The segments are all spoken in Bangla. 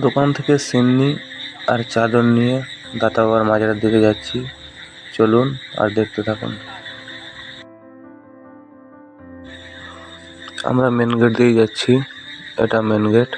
দোকান থেকে সিন্নি আর চাদর নিয়ে দাতা বাবার মাজারের দিকে যাচ্ছি। চলুন আর দেখতে থাকুন। আমরা মেন গেট দিয়ে যাচ্ছি, এটা মেন গেট।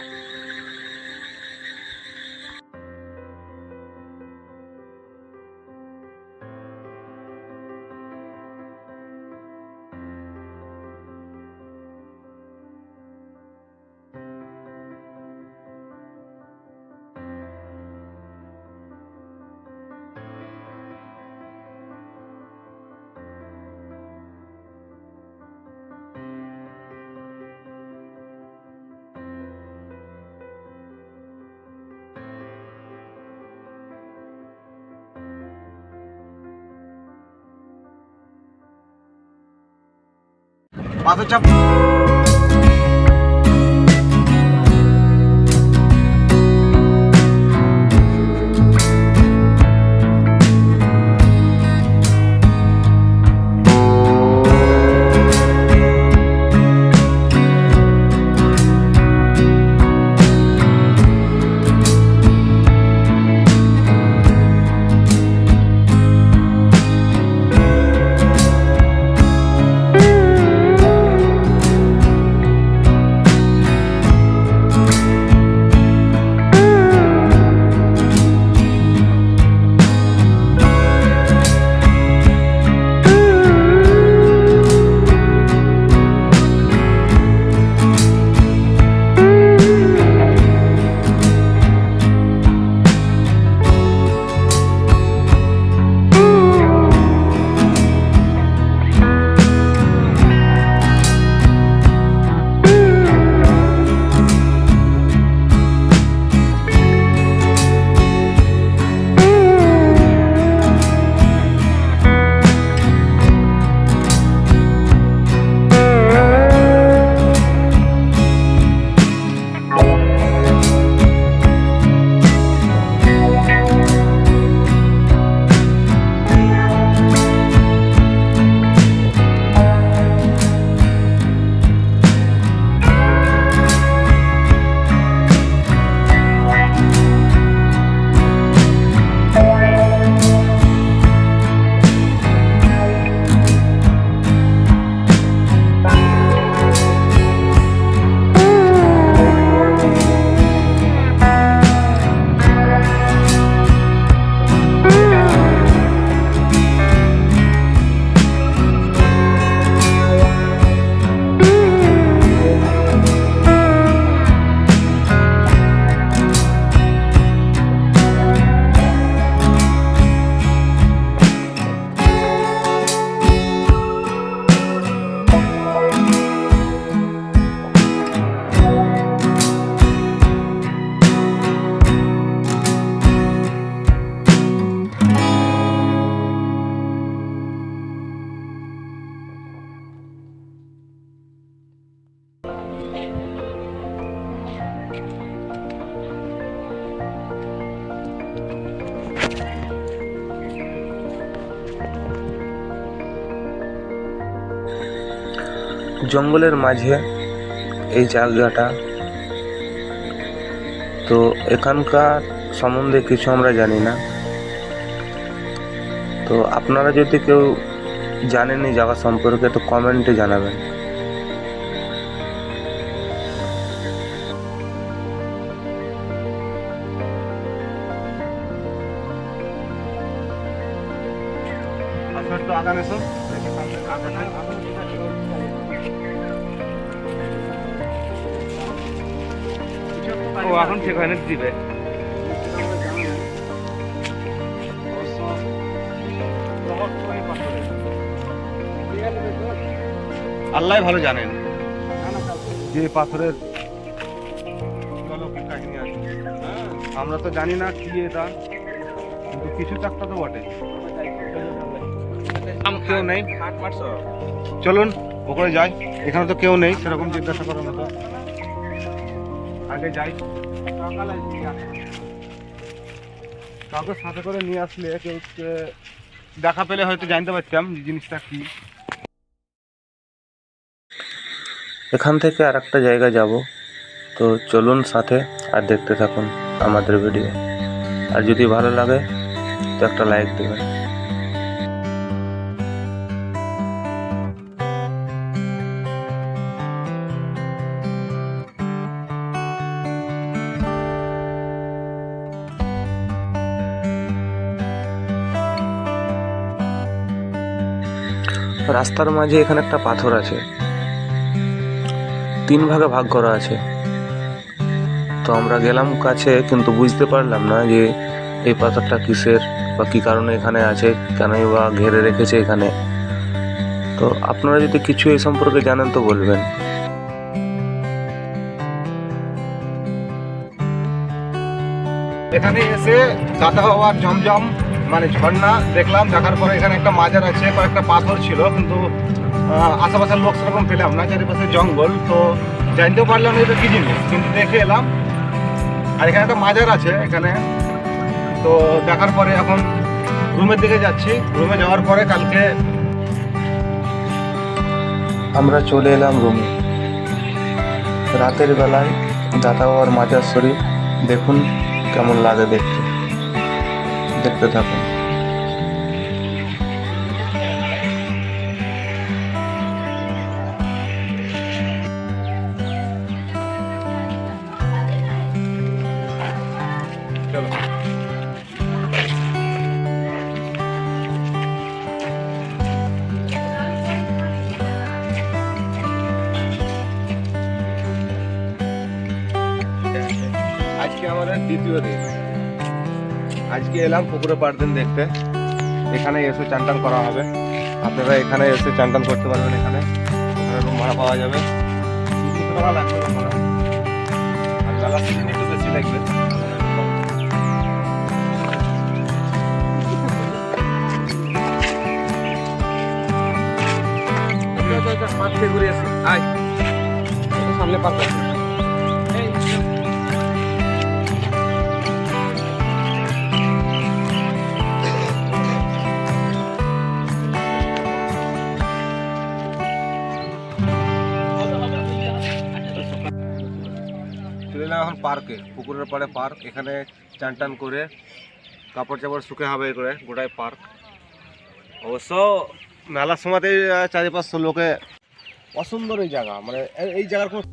মাথা চাপ। জঙ্গলের মাঝে এই জায়গাটা, তো এখানকার সম্বন্ধে কিছু আমরা জানি না। তো আপনারা যদি কেউ জানেন এই জায়গা সম্পর্কে তো কমেন্টে জানাবেন। এখন সেখানে দিবে। আল্লাহ ভালো জানেন যে পাথরের কাহিনী আছে। আমরা তো জানি না কি এটা, কিন্তু কিছু একটা তো বটে। কেউ নেই, চলুন ওখানে যাই। এখানে তো কেউ নেই সেরকম জিজ্ঞাসা করার মতো। আগে যাই, কাউকে সাথে করে নিয়ে আসলে কেউ দেখা পেলে হয়তো জানতে পারতাম জিনিসটা কি। এখান থেকে আর একটা জায়গা যাব, তো চলুন সাথে আর দেখতে থাকুন আমাদের ভিডিও। আর যদি ভালো লাগে তো একটা লাইক দেবেন। রাস্তার মাঝে এখানে একটা পাথর আছে, 3 ভাগে ভাগ করা আছে। তো আমরা গেলাম কাছে, কিন্তু বুঝতে পারলাম না যে এই পাথরটা কিসের বা কি কারণে এখানে আছে, কেনই বা ঘিরে রেখেছে এখানে। তো আপনারা যদি কিছু এই সম্পর্কে জানেন তো বলবেন। এখানে এসে দাতা বাবার জমজম মানে ঝর্ণা দেখলাম। দেখার পরে এখানে একটা মাজার আছে, কয়েকটা পাথর ছিল, কিন্তু আশেপাশের লোক সেরকম পেলাম না, চারিপাশে জঙ্গল। তো জানতেও পারলাম না এটা কি জিনিস, কিন্তু দেখে এলাম। আর এখানে একটা মাজার আছে এখানে। তো দেখার পরে এখন রুমের দিকে যাচ্ছি। রুমে যাওয়ার পরে কালকে আমরা চলে এলাম রুমে। রাতের বেলায় দাতা বাবার মাজার শরীফ দেখুন কেমন লাগে দেখতে। দেখতে থাকুন। চলো। আজকে আমাদের দ্বিতীয় দিন। আজকে এলাম পুকুরে পাড় দিন দেখতে। এখানে এসে চান টান করা হবে। আপনারা এখানে এসে চান টান করতে পারবেন। এখানে রুম ভাড়া পাওয়া যাবে। 200 টাকা লাগবে রুম ভাড়া। আর মেলা সিজন একটু বেশি লাগবে। পার্ক থেকে ঘুরে আসি। আয়, সামনে পার্ক আছে। চলে এলাম এখন পার্কে, পুকুরের পাড়ে পার্ক। এখানে চান টান করে কাপড় চাপড় শুকে হবে করে গোটায় পার্ক। অবশ্য মেলার সময়তে চারিপাশে লোকে অসুন্দর এই জায়গা, মানে এই জায়গার কোনো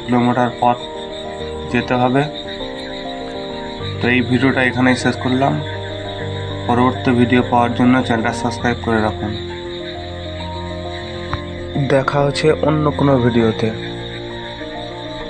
কিলোমিটার পথ যেতে হবে। তো এই ভিডিওটা এখানেই শেষ করলাম। পরবর্তী ভিডিও পাওয়ার জন্য চ্যানেলটা সাবস্ক্রাইব করে রাখুন। দেখা হচ্ছে অন্য কোনো ভিডিওতে।